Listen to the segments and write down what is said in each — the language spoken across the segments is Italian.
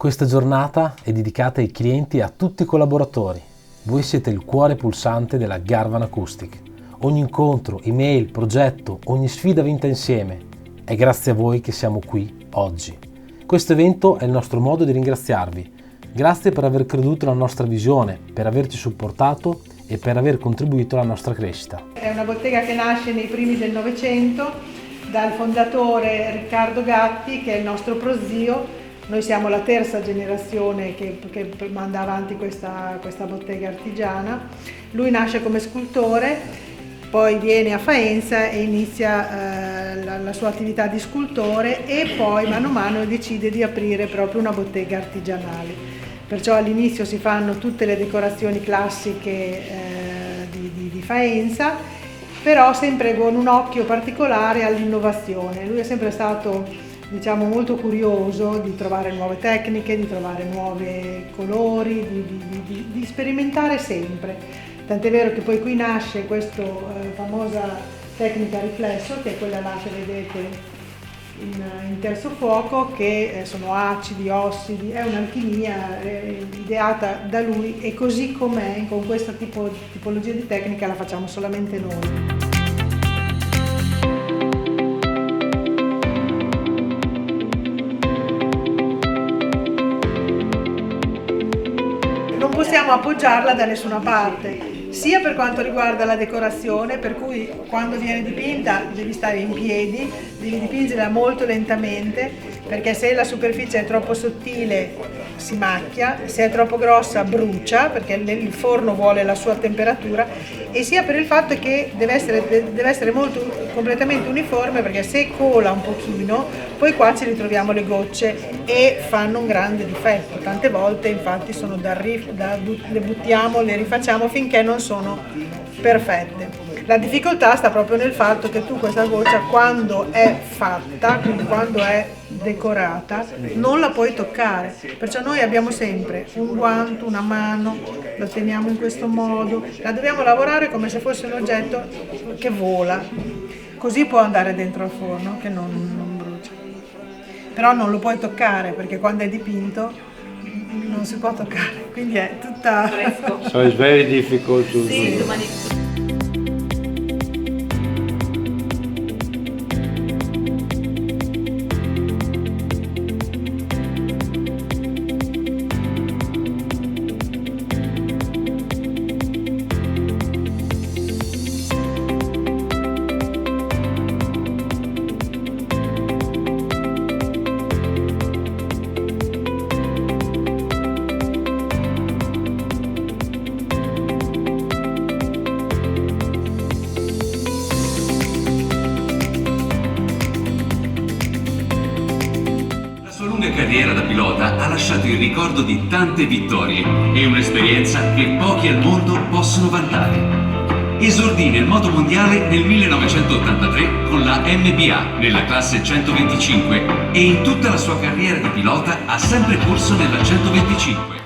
Questa giornata è dedicata ai clienti e a tutti i collaboratori. Voi siete il cuore pulsante della Garvan Acoustic. Ogni incontro, email, progetto, ogni sfida vinta insieme. È grazie a voi che siamo qui oggi. Questo evento è il nostro modo di ringraziarvi. Grazie per aver creduto nella nostra visione, per averci supportato e per aver contribuito alla nostra crescita. È una bottega che nasce nei primi del Novecento dal fondatore Riccardo Gatti, che è il nostro prozio. Noi siamo la terza generazione che manda avanti questa bottega artigiana. Lui nasce come scultore, poi viene a Faenza e inizia la sua attività di scultore e poi mano a mano decide di aprire proprio una bottega artigianale. Perciò all'inizio si fanno tutte le decorazioni classiche di Faenza, però sempre con un occhio particolare all'innovazione. Lui è sempre stato molto curioso di trovare nuove tecniche, di trovare nuovi colori, di sperimentare sempre. Tant'è vero che poi qui nasce questa famosa tecnica riflesso, che è quella là che vedete in terzo fuoco, che sono acidi, ossidi, è un'alchimia ideata da lui e così com'è, con questa tipologia di tecnica la facciamo solamente noi. Non possiamo appoggiarla da nessuna parte, sia per quanto riguarda la decorazione, per cui quando viene dipinta devi stare in piedi, devi dipingerla molto lentamente, perché se la superficie è troppo sottile si macchia, se è troppo grossa brucia, perché il forno vuole la sua temperatura, e sia per il fatto che deve essere completamente uniforme, perché se cola un pochino, poi qua ci ritroviamo le gocce e fanno un grande difetto. Tante volte infatti sono le buttiamo, le rifacciamo finché non sono perfette. La difficoltà sta proprio nel fatto che tu questa goccia, quando è fatta, quindi quando è decorata, non la puoi toccare. Perciò noi abbiamo sempre un guanto, una mano, lo teniamo in questo modo, la dobbiamo lavorare come se fosse un oggetto che vola. Così può andare dentro al forno, che non brucia. Però non lo puoi toccare, perché quando è dipinto non si può toccare, quindi è tutta fresco. So it's very difficult to sì. Carriera da pilota ha lasciato il ricordo di tante vittorie e un'esperienza che pochi al mondo possono vantare. Esordì nel moto mondiale nel 1983 con la MBA nella classe 125 e in tutta la sua carriera di pilota ha sempre corso nella 125.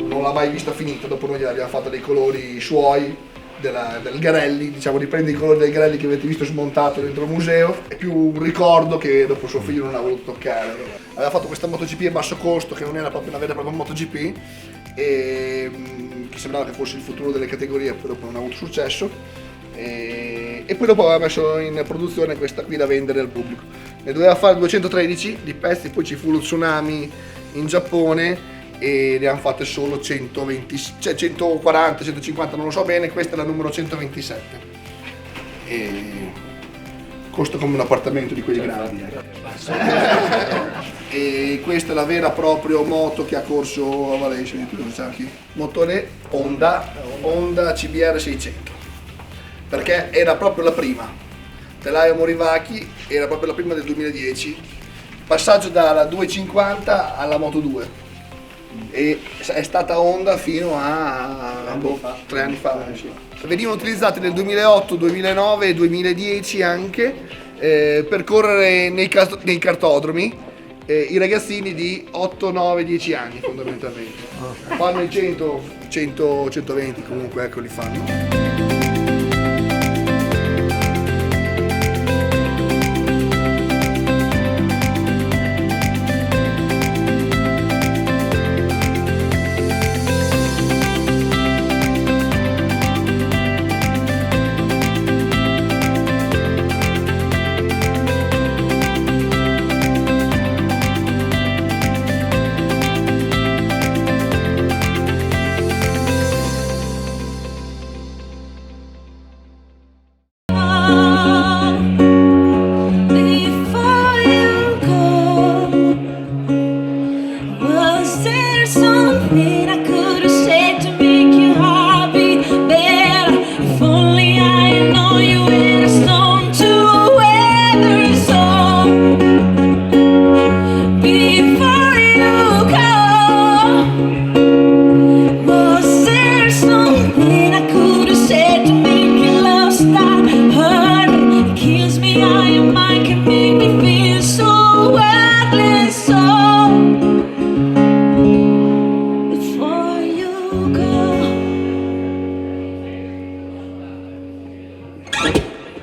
Non l'ha mai vista finita, dopo noi gliel'abbiamo fatto dei colori suoi, del Garelli, riprende i colori del Garelli che avete visto smontato dentro il museo. È più un ricordo che dopo suo figlio non ha voluto toccare. Aveva fatto questa MotoGP a basso costo, che non era proprio una vera e propria MotoGP, e che sembrava che fosse il futuro delle categorie, poi dopo non ha avuto successo. E poi dopo aveva messo in produzione questa qui da vendere al pubblico. Ne doveva fare 213 di pezzi, poi ci fu lo tsunami in Giappone e ne hanno fatte solo 140, 150, non lo so bene. Questa è la numero 127 e costa come un appartamento di quelli grandi. E questa è la vera proprio moto che ha corso a Valencia, motore Honda CBR 600, perché era proprio la prima. Telaio Morivachi era proprio la prima del 2010, passaggio dalla 250 alla Moto 2. E è stata Honda fino a 3 anni fa. Venivano utilizzati nel 2008, 2009 e 2010 anche per correre nei cartodromi i ragazzini di 8, 9, 10 anni fondamentalmente. Fanno i 100, 120 comunque, ecco, li fanno. Before you go.